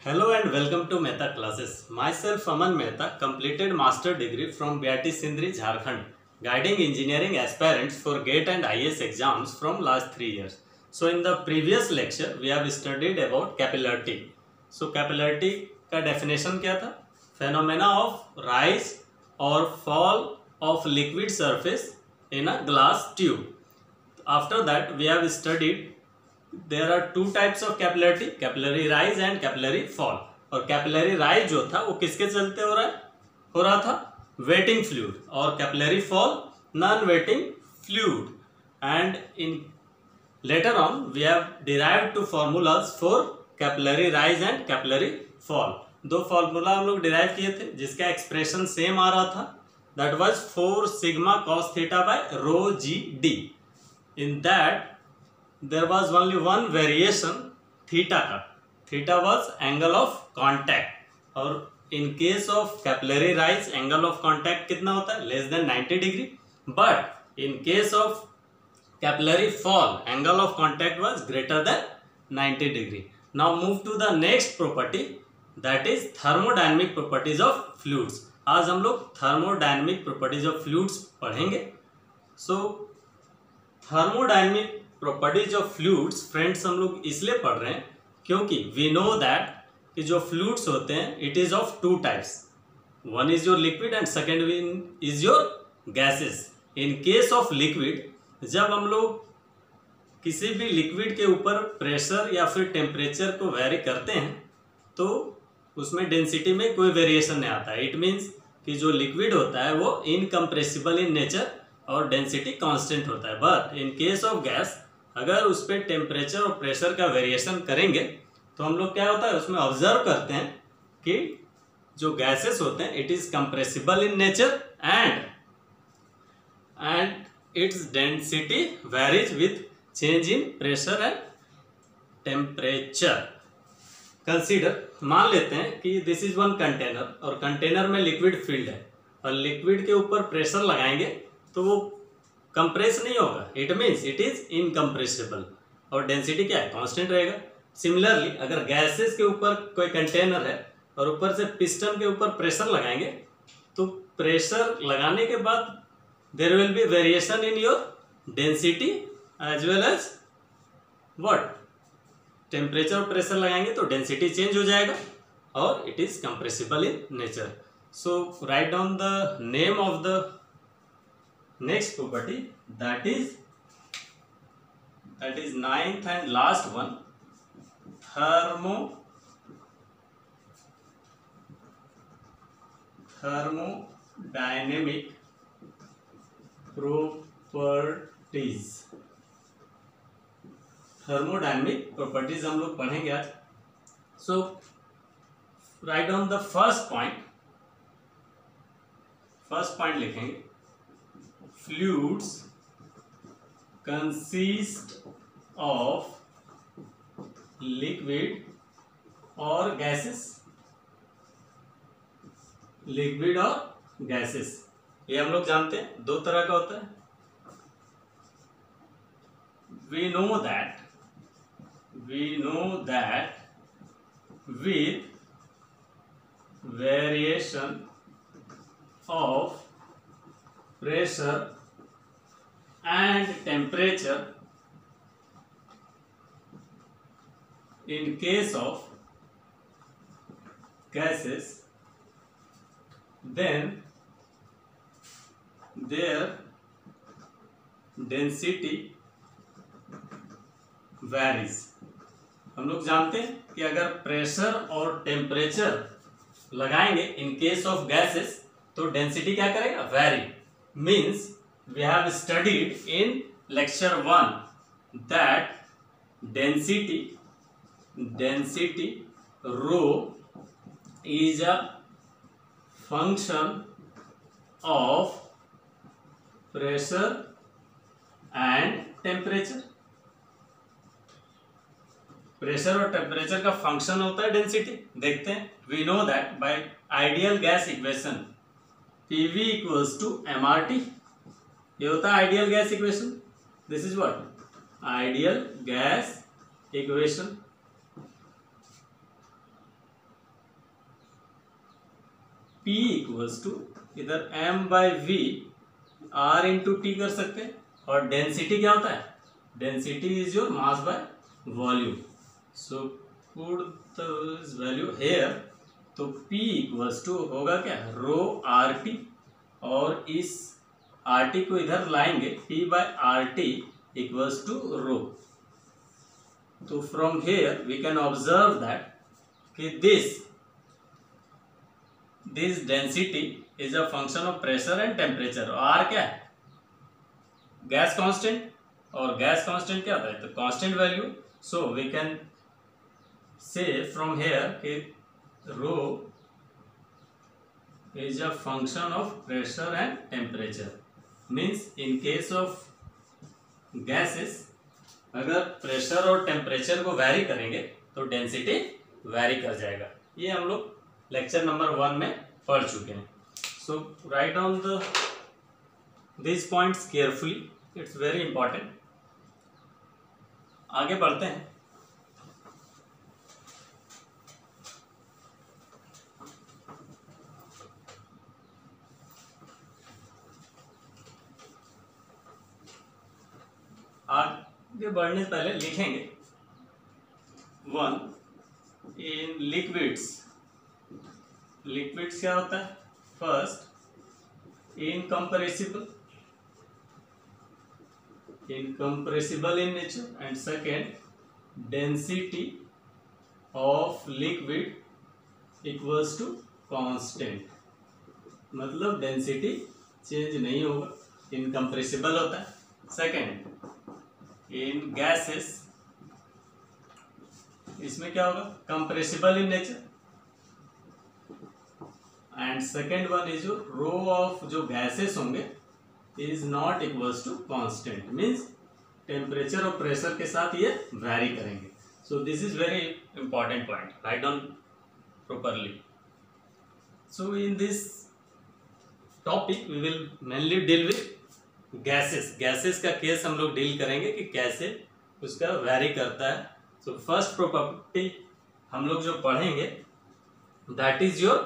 Hello and welcome to Mehta classes. Myself Aman Mehta completed master degree from BIT Sindri, Jharkhand, guiding engineering aspirants for GATE and IAS exams from last 3 years. So in the previous lecture we have studied about capillarity. So capillarity का definition क्या था? Phenomena of rise or fall of liquid surface in a glass tube. After that we have studied there are two types of capillarity, capillary rise and capillary fall. और capillary rise जो था वो किसके चलते हो रहा था wetting fluid, और capillary fall non wetting fluid. And in later on we have derived two formulas for capillary rise and capillary fall. दो फॉर्मूला हम लोग डिराइव किए थे जिसका एक्सप्रेशन सेम आ रहा था, that was 4 sigma cos theta by rho g d. In that there was only one variation theta का, theta was angle of contact, और in case of capillary rise angle of contact कितना होता है, less than 90 degree, but in case of capillary fall angle of contact was greater than 90 degree. Now move to the next property, that is thermodynamic properties of fluids. आज हम लोग thermodynamic properties of fluids पढ़ेंगे. So thermodynamic properties of fluids friends हम लोग इसलिए पढ़ रहे हैं क्योंकि वी नो दैट कि जो फ्लूइड्स होते हैं it is of two types, one is your liquid and second one is your gases. In case of liquid, जब हम लोग किसी भी लिक्विड के ऊपर प्रेशर या फिर टेम्परेचर को वेरी करते हैं तो उसमें डेंसिटी में कोई वेरिएशन नहीं आता है. इट मीन्स कि जो लिक्विड होता है वो इनकम्प्रेसिबल इन नेचर और डेंसिटी कांस्टेंट होता है. But in case of gas अगर उस पर टेम्परेचर और प्रेशर का वेरिएशन करेंगे तो हम लोग क्या होता है उसमें ऑब्जर्व करते हैं कि जो गैसेस होते हैं it is compressible in nature and its density varies with change in pressure and temperature. Consider, मान लेते हैं कि दिस इज वन कंटेनर और कंटेनर में लिक्विड फिल्ड है और लिक्विड के ऊपर प्रेशर लगाएंगे तो वो कंप्रेस नहीं होगा, it means it is incompressible और डेंसिटी क्या है, कांस्टेंट रहेगा. सिमिलरली अगर गैसेस के ऊपर कोई कंटेनर है और ऊपर से पिस्टन के ऊपर प्रेशर लगाएंगे तो प्रेशर लगाने के बाद there will be variation in your density as well as what, temperature और प्रेशर लगाएंगे तो डेंसिटी चेंज हो जाएगा और it is compressible in nature. So write down the name of the next property, that is ninth and last one, thermodynamic properties. thermodynamic properties हम लोग पढ़ेंगे आज. So write down the first point लिखेंगे, fluids consist of liquid or gases. Liquid और gases ये हम लोग जानते हैं दो तरह का होता है. we know that with variation of pressure and temperature in case of gases, then their density varies. हम लोग जानते हैं कि अगर प्रेशर और टेम्परेचर लगाएंगे इन केस ऑफ गैसेस तो डेंसिटी क्या करेगा, very. Means we have studied in lecture 1 that density rho is a function of pressure and temperature. Pressure और टेम्परेचर का फंक्शन होता है डेंसिटी. देखते हैं, we know that by ideal gas equation PV equals to MRT. ये होता है ideal gas equation. This is what, ideal gas equation. P equals to इधर m/v r इंटू टी कर सकते हैं, और डेंसिटी क्या होता है, density is your mass by volume. So put the value here. तो P इक्वल्स टू होगा क्या, रो आर टी, और इस आर टी को इधर लाएंगे, P by R T equals to rho. तो from here we can observe that कि this density is a function of pressure and temperature. R क्या है, गैस कांस्टेंट, और गैस कांस्टेंट क्या होता है, तो constant value. So we can say from here कि rho is a function of pressure and temperature. Means in case of gases, अगर pressure और टेम्परेचर को वैरी करेंगे तो डेंसिटी वैरी कर जाएगा. ये हम लोग लेक्चर नंबर 1 में पढ़ चुके हैं. So write down this points carefully, it's very important. आगे बढ़ते हैं. आगे बढ़ने से पहले लिखेंगे 1 इन लिक्विड्स. लिक्विड्स क्या होता है, first incompressible in nature, and second density of liquid equals to constant. मतलब डेंसिटी चेंज नहीं होगा, इनकम्प्रेसिबल होता है. सेकेंड इन गैसेस, इसमें क्या होगा, compressible in nature, and second one is जो रो ऑफ जो गैसेस होंगे is not equals to constant. Means temperature और प्रेशर के साथ ये वैरी करेंगे. So this is very important point, write down properly. So in this topic we will mainly deal with gases का case हम लोग डील करेंगे कि कैसे उसका वैरी करता है. सो फर्स्ट प्रॉपर्टी हम लोग जो पढ़ेंगे that is your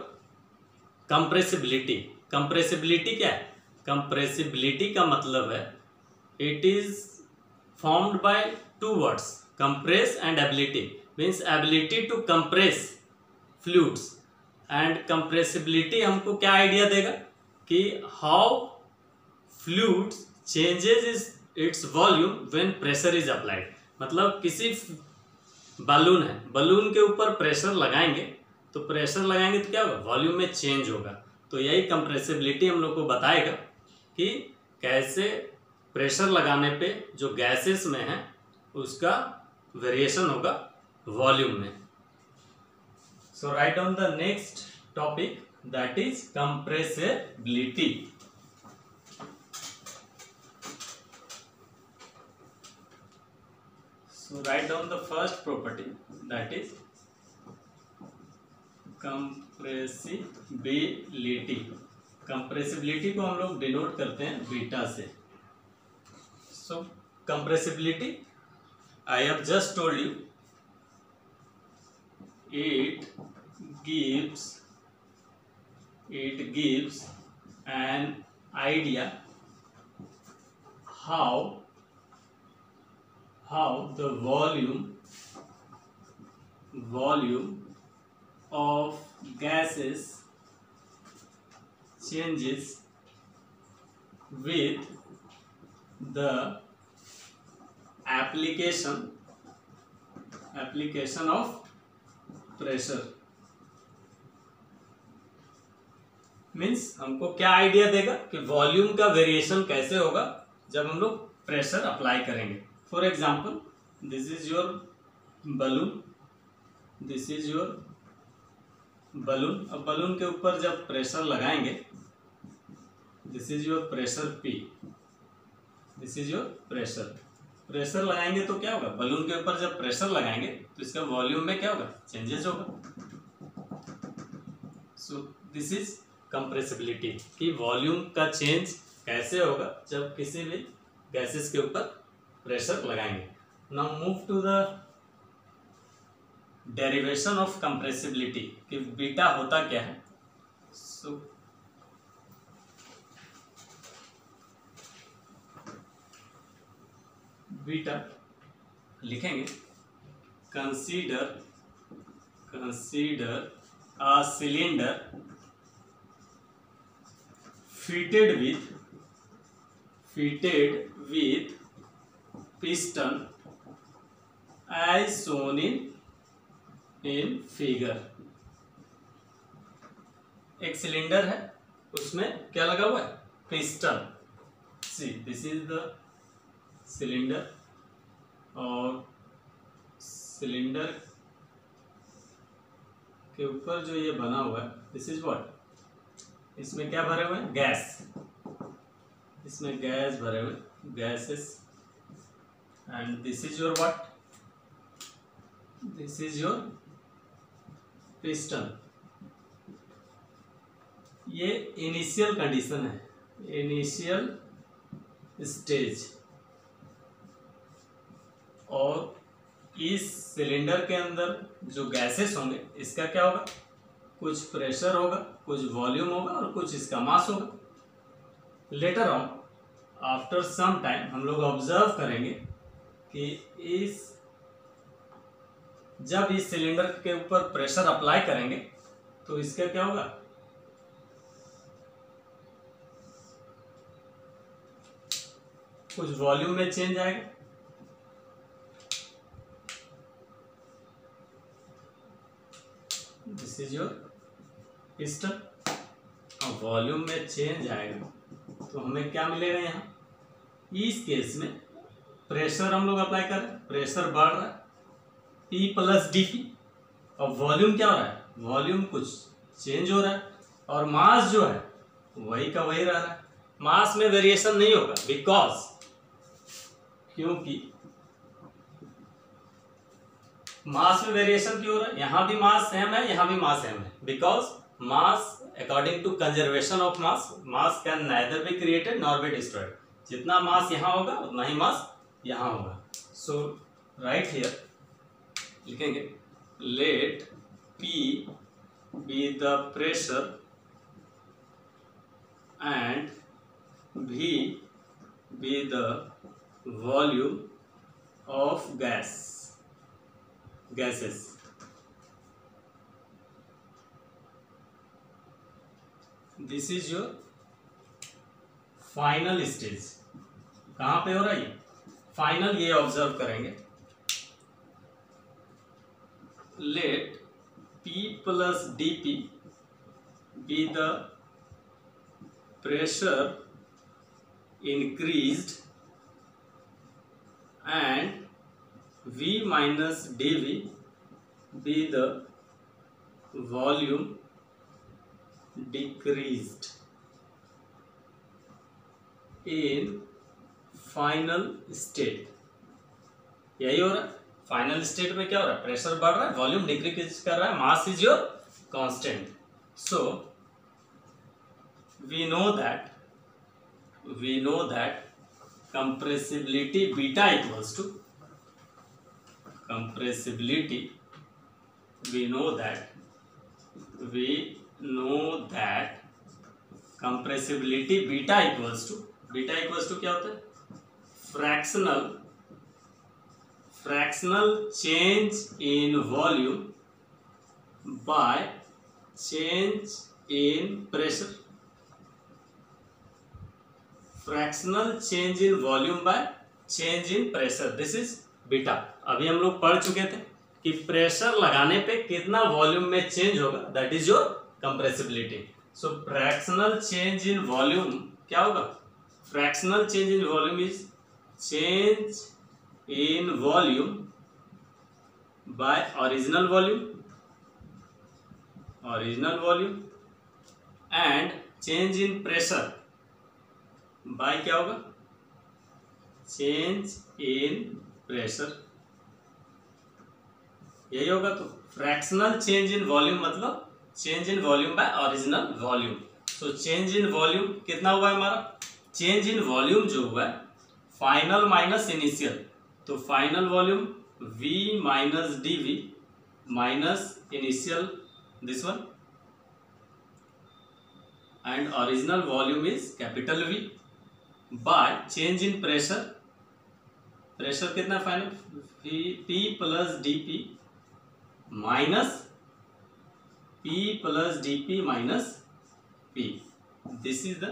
compressibility. Compressibility क्या है, कंप्रेसिबिलिटी का मतलब है it is formed by 2 words, compress and ability. Means ability to compress fluids, and compressibility हमको क्या आइडिया देगा कि how fluid changes its volume when pressure is applied. मतलब किसी बलून है, बलून के ऊपर प्रेशर लगाएंगे तो क्या होगा, वॉल्यूम में चेंज होगा. तो यही कंप्रेसिबिलिटी हम लोग को बताएगा कि कैसे प्रेशर लगाने पे जो गैसेस में है उसका वेरिएशन होगा वॉल्यूम में. So right on the next topic that is compressibility. So write down the first property, that is compressibility. Compressibility को हम लोग डिनोट करते हैं बीटा से. So compressibility, I have just told you, it gives an idea how the volume of gases changes with the application of pressure. Means हमको क्या idea देगा कि वॉल्यूम का वेरिएशन कैसे होगा जब हम लोग प्रेशर अप्लाई करेंगे. For example, this is your balloon, this is your balloon. अब बलून के ऊपर जब प्रेशर लगाएंगे, this is your pressure P, this is your pressure लगाएंगे तो क्या होगा, बलून के ऊपर जब प्रेशर लगाएंगे तो इसका वॉल्यूम में क्या होगा, चेंजेस होगा. सो दिस इज कंप्रेसिबिलिटी कि वॉल्यूम का चेंज कैसे होगा जब किसी भी गैसेस के ऊपर प्रेशर लगाएंगे. Now move to the derivation of compressibility कि बीटा होता क्या है. सो बीटा लिखेंगे consider a cylinder fitted with piston as shown in figure। एक सिलेंडर है, उसमें क्या लगा हुआ है, piston. See this is the cylinder, और सिलेंडर के ऊपर जो ये बना हुआ है दिस इज व्हाट, इसमें क्या भरे हुए हैं, गैस। इसमें गैस भरे हुए, gases, and this is your what, this is your piston. ये इनिशियल कंडीशन है, इनिशियल स्टेज। और इस सिलेंडर के अंदर जो गैसेस होंगे, इसका क्या होगा, कुछ प्रेशर होगा, कुछ वॉल्यूम होगा, और कुछ इसका मास होगा। Later on after some time हम लोग ऑब्जर्व करेंगे कि जब इस सिलेंडर के ऊपर प्रेशर अप्लाई करेंगे तो इसका क्या होगा, कुछ वॉल्यूम में चेंज आएगा, दिस इज योर पिस्टन। और वॉल्यूम में चेंज आएगा तो हमें क्या मिलेगा, यहाँ इस केस में प्रेशर हम लोग अप्लाई कर रहे हैं, प्रेशर बढ़ रहा है P प्लस dP, और वॉल्यूम क्या हो रहा है, वॉल्यूम कुछ चेंज हो रहा है, और मास जो है वही का वही रह रहा है। मास में वेरिएशन नहीं होगा, बिकॉज क्योंकि मास में वेरिएशन क्यों हो रहा है, यहां भी मास सेम है, यहां भी मास सेम है, because mass according to conservation of mass can neither be created nor be destroyed. जितना मास यहां होगा उतना ही मास यहां होगा। सो राइट हियर लिखेंगे let P be the pressure and V be the volume of gases। This is your final stage. कहां पे हो रहा है ये फाइनल, ये ऑब्जर्व करेंगे। Let P plus dP be the pressure increased and V minus dV be the volume decreased in final state। यही हो रहा है, फाइनल स्टेट में क्या हो रहा है, प्रेशर बढ़ रहा है, वॉल्यूम डिक्रीज कर रहा है, mass is your constant. So we know that compressibility beta equals to compressibility we know that compressibility beta equals to क्या होता है, fractional change in volume by change in pressure। Fractional change in volume by change in pressure, this is beta. अभी हम लोग पढ़ चुके थे कि प्रेशर लगाने पे कितना वॉल्यूम में चेंज होगा, that is your compressibility. So fractional change in volume क्या होगा, fractional change in volume is change in volume by original volume and change in pressure by क्या होगा, चेंज इन प्रेशर। यही होगा। तो फ्रैक्शनल चेंज इन वॉल्यूम मतलब change in volume by original volume. तो change in volume कितना हुआ है हमारा, चेंज इन वॉल्यूम जो हुआ है फाइनल माइनस इनिशियल, तो final volume V minus dV minus initial this one, and original volume is capital V by change in pressure. Pressure कितना final P plus dP minus P plus dP minus P. This is the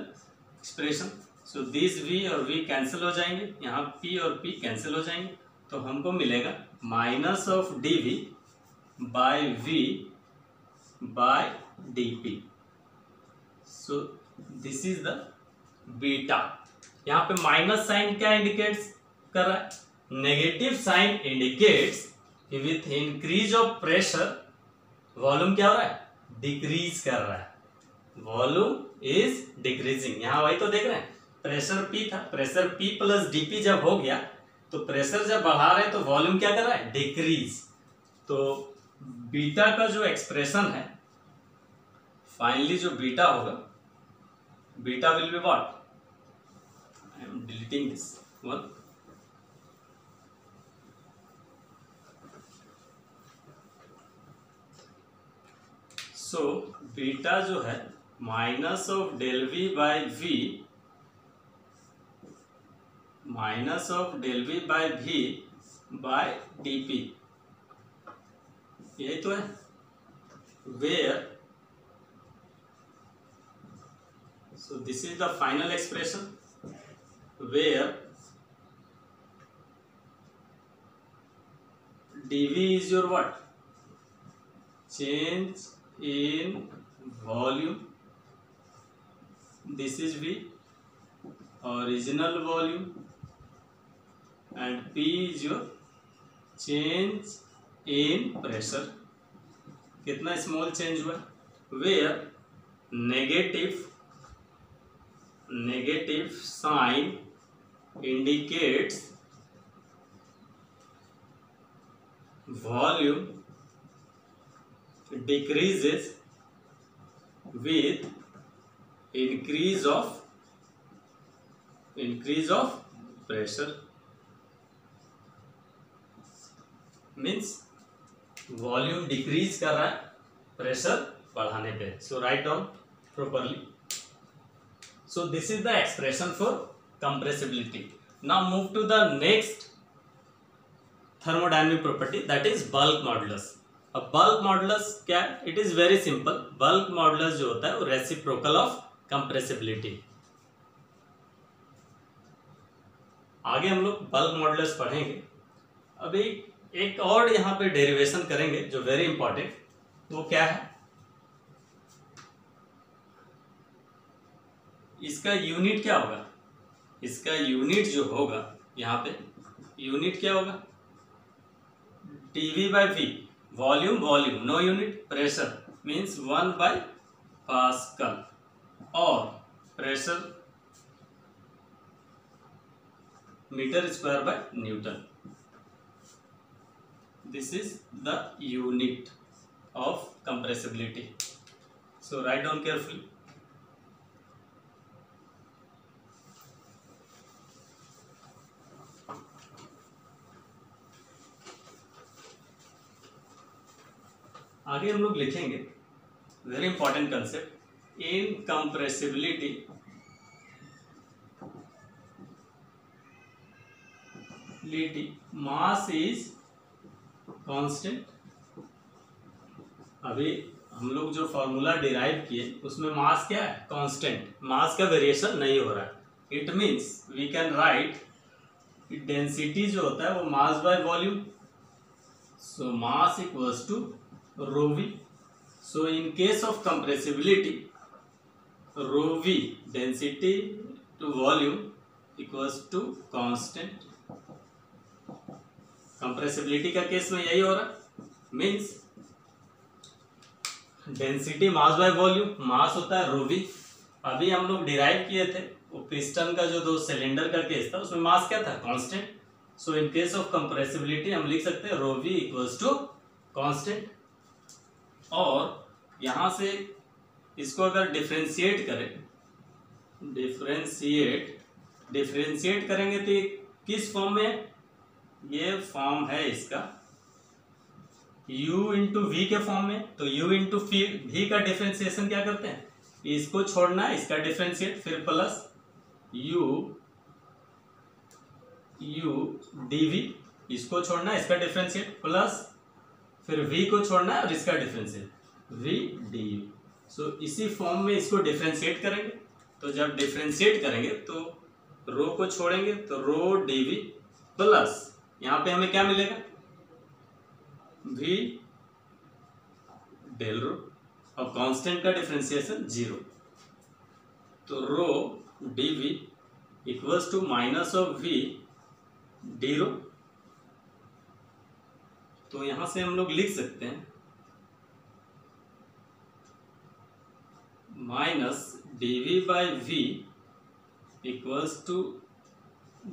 expression. So this V और V cancel हो जाएंगे, यहाँ P और P cancel हो जाएंगे, तो हमको मिलेगा minus of dV by V by dP. So this is the beta. यहाँ पे माइनस साइन क्या इंडिकेट्स कर रहा है? नेगेटिव साइन इंडिकेट्स कि with increase of pressure volume क्या हो रहा है? डिक्रीज कर रहा है. Volume is decreasing. यहाँ वही तो देख रहे हैं, प्रेशर P था, प्रेशर P प्लस dP जब हो गया तो प्रेशर जब बढ़ा रहे हैं तो वॉल्यूम क्या कर रहा है? डिक्रीज. तो बीटा का जो एक्सप्रेशन है फाइनली जो बीटा होगा, beta will be what? I am deleting this one. So beta जो है minus of del V by V minus of del V by V by dP. यही तो है. Where so this is the final expression where dV is your what? Change in volume. This is V, original volume, and P is your change in pressure. कितना small change हुआ? Where negative sign indicates volume decreases with increase of pressure. Means volume decrease कर रहा है pressure बढ़ाने पे. So write down properly. So this is the expression for compressibility. Now move to the next thermodynamic property, that is bulk modulus. अब bulk modulus क्या है? It is very simple. Bulk modulus जो होता है वो reciprocal of compressibility. आगे हम लोग bulk modulus पढ़ेंगे. अभी एक और यहाँ पे डेरिवेशन करेंगे जो वेरी इंपॉर्टेंट. वो क्या है? इसका यूनिट क्या होगा? इसका यूनिट जो होगा यहाँ पे यूनिट क्या होगा? dV by V. Volume no unit. Pressure means 1 by pascal और pressure meter square by newton. This is the unit of compressibility. So write down carefully. आगे हम लोग लिखेंगे very important concept. In compressibility mass is constant. अभी हम लोग जो formula derive किए उसमें मास क्या है? कांस्टेंट. मास का वेरिएशन नहीं हो रहा है. It means we can write density जो होता है वो mass by volume. So mass equals to rho V. So in case of compressibility, rho V density to volume equals to constant. compressibility का केस में यही हो रहा है. Means density mass by volume. Mass होता है rho V. अभी हम लोग डिराइव किए थे वो पिस्टन का जो दो सिलेंडर का केस था उसमें मास क्या था? Constant. So in case of compressibility हम लिख सकते हैं rho V equals to constant. और यहां से इसको अगर डिफरेंशिएट करें, डिफरेंशिएट करेंगे तो किस फॉर्म में? ये फॉर्म है इसका u इंटू वी के फॉर्म में. तो u इंटू वी का डिफरेंशिएशन क्या करते हैं? इसको छोड़ना है, इसका डिफरेंशिएट, फिर प्लस u dv, इसको छोड़ना है, इसका डिफरेंशिएट, प्लस फिर v को छोड़ना है और इसका डिफरेंशिएट v du। सो इसी फॉर्म में इसको डिफरेंशिएट करेंगे। तो जब डिफरेंशिएट करेंगे तो रो को छोड़ेंगे तो रो dv प्लस यहाँ पे हमें क्या मिलेगा, v डेल रो, और कांस्टेंट का डिफरेंशिएशन 0। तो rho dv equals to minus of v d rho. तो यहां से हम लोग लिख सकते हैं minus dv by v equals to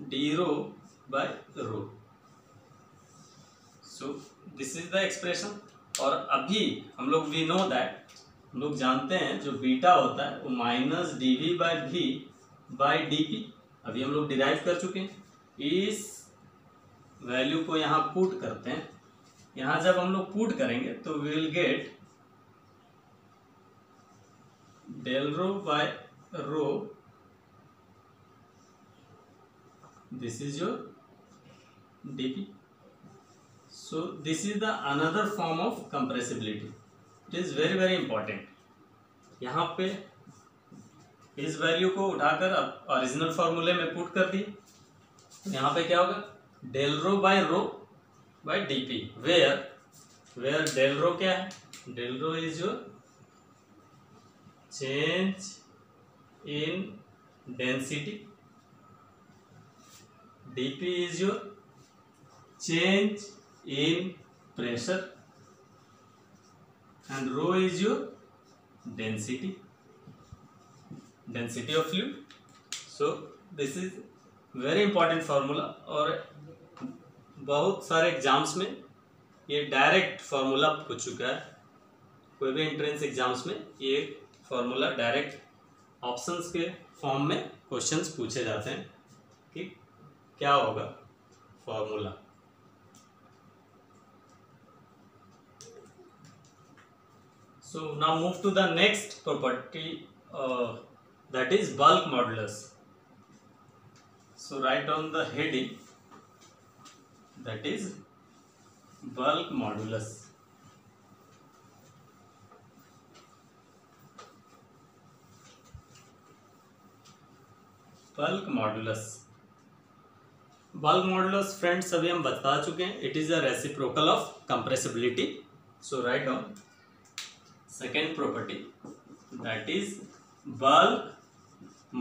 d rho by rho. So this is the expression. और अभी हम लोग वी नो दैट, हम लोग जानते हैं जो बीटा होता है वो minus dv by v by dp, अभी हम लोग डिराइव कर चुके हैं। इस वैल्यू को यहाँ पुट करते हैं, यहाँ जब हम लोग पुट करेंगे तो we will get del rho by rho, this is your dp। So this is the another form of compressibility. It is very very important. यहाँ पे इस वैल्यू को उठाकर अब ओरिजिनल फॉर्मूले में पुट कर दिए, तो यहाँ पे क्या होगा, del rho by dp, where del rho क्या है, del rho is your change in density, dp is your change in pressure, and rho is your density of fluid. So this is very important formula, और बहुत सारे exams में ये direct formula पूछ चुका है। कोई भी एंट्रेंस एग्जाम्स में ये फॉर्मूला डायरेक्ट ऑप्शंस के फॉर्म में क्वेश्चंस पूछे जाते हैं कि क्या होगा formula. So now move to the next property, that is bulk modulus. So write down the heading, that is bulk modulus. Bulk modulus. Bulk modulus friends अभी हम बता चुके हैं, it is a reciprocal of compressibility. So write down second property, that is bulk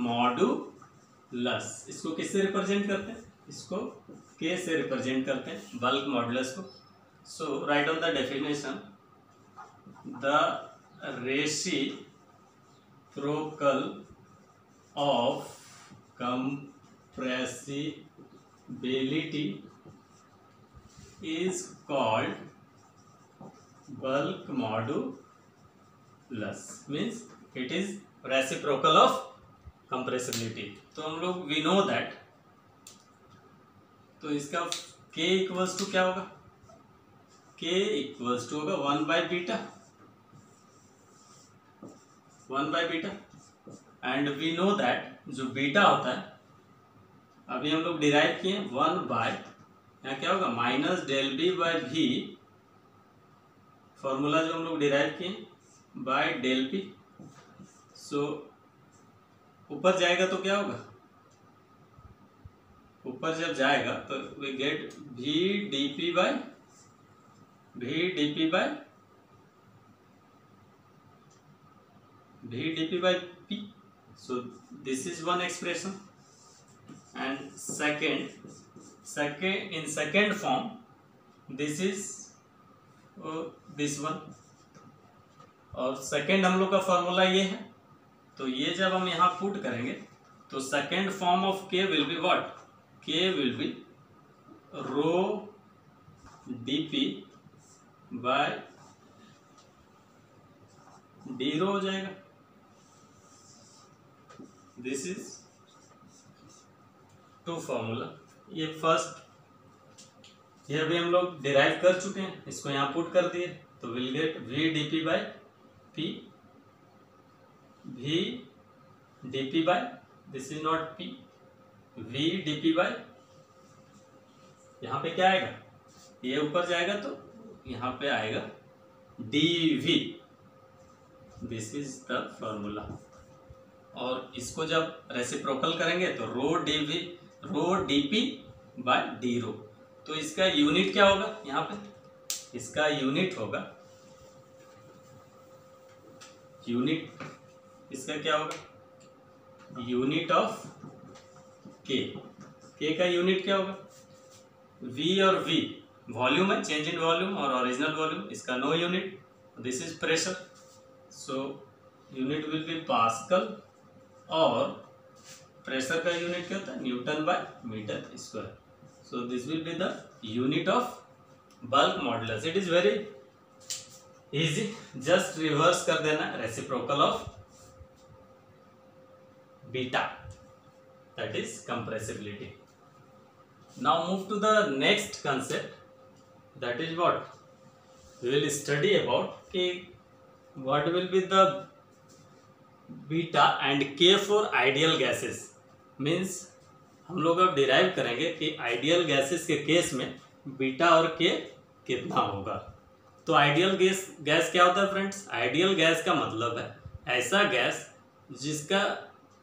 modulus। इसको किससे represent करते हैं, इसको k से रिप्रेजेंट करते हैं बल्क मॉडुलस को। So right on the definition, the reciprocal of compressibility is called bulk modulus, means it is reciprocal of compressibility। तो हम लोग we know that, तो इसका k इक्वल्स टू क्या होगा, k इक्वल्स टू होगा 1 by beta, and we know that जो beta होता है अभी हम लोग डिराइव किए 1 बाय, यहाँ क्या होगा माइनस डेल बी बाय भी, फॉर्मूला जो हम लोग डिराइव किए बाय डेल पी। सो ऊपर जाएगा तो क्या होगा, ऊपर जब जाएगा तो वी गेट भी D P by P. So this is one expression, and second form this is this one, और सेकेंड हम लोग का फॉर्मूला ये है। तो ये जब हम यहाँ पुट करेंगे तो second form of K will be what, K will be rho d P by d rho हो जाएगा। This is two formula. ये फर्स्ट ये अभी हम लोग डिराइव कर चुके हैं, इसको यहाँ पुट कर दिए तो will get we d P by p V dp by, this is not P, V dp by, यहाँ पे क्या आएगा, ये ऊपर जाएगा तो यहाँ पे आएगा dV, this is the formula. और इसको जब रेसिप्रोकल करेंगे तो रो dp बाय डी रो, तो इसका यूनिट क्या होगा, यहाँ पे इसका यूनिट होगा, यूनिट इसका क्या होगा, यूनिट ऑफ के का यूनिट क्या होगा, V और V वॉल्यूम है, चेंज इन वॉल्यूम, और ओरिजिनल वॉल्यूम इसका no unit, this is pressure, so unit will be pascal, और प्रेशर का यूनिट क्या होता है, newton by metre square, so this will be the unit of bulk modulus. It is very easy, just reverse कर देना reciprocal of beta, that is compressibility. Now move to the next concept, that is what we will study about what will be the beta and k for ideal gases, means हम लोग अब derive करेंगे कि ideal gases के case में beta और के कितना होगा। तो आइडियल गैस क्या होता है फ्रेंड्स, आइडियल गैस का मतलब है ऐसा गैस जिसका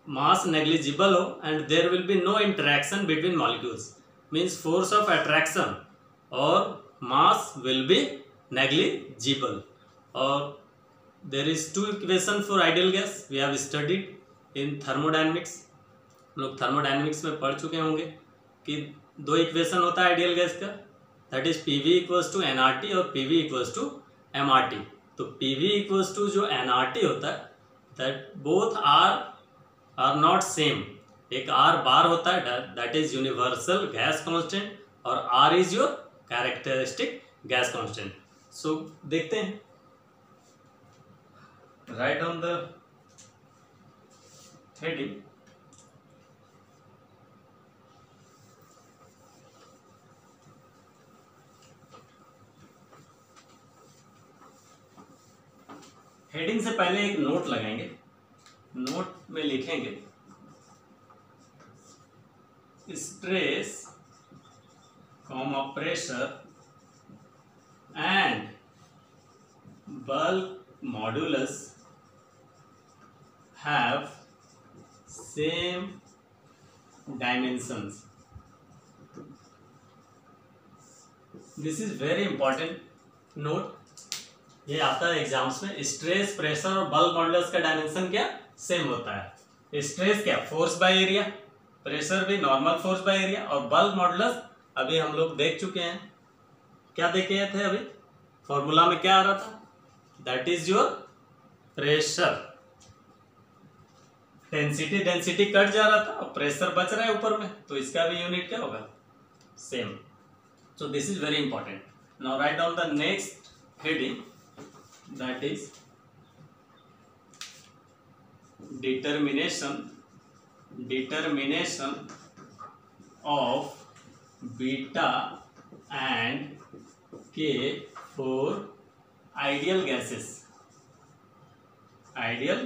मास नेग्लिजिबल हो and there will be no interaction between molecules, means force of attraction और मास विल बी नेग्लिजिबल। और there is two equation for ideal gas, we have studied in thermodynamics, लोग thermodynamics में पढ़ चुके होंगे कि दो इक्वेशन होता है आइडियल गैस का, that is PV equals to nRT और PV इक्वल्स टू mRT। तो PV इक्वल्स टू जो nRT होता है, that both are not same, एक R बार होता है that is universal gas constant और R is your characteristic gas constant. So देखते हैं, right on the heading, heading से पहले एक नोट लगाएंगे, नोट में लिखेंगे stress comma pressure and bulk modulus have same dimensions. This is very important note, ये आता है एग्जाम्स में। स्ट्रेस, प्रेशर और बल्क मॉडुलस का डायमेंशन क्या सेम होता है। स्ट्रेस क्या, फोर्स बाय एरिया, प्रेशर भी नॉर्मल फोर्स बाय एरिया, और बल्क मॉडुलस अभी हम लोग देख चुके हैं, क्या देखे थे अभी, फॉर्मूला में क्या आ रहा था, that is your pressure, density cut जा रहा था और प्रेशर बच रहा है ऊपर में, तो इसका भी यूनिट क्या होगा, same. So this is very important. Now right down the next heading, that is determination of beta and k for ideal gases, ideal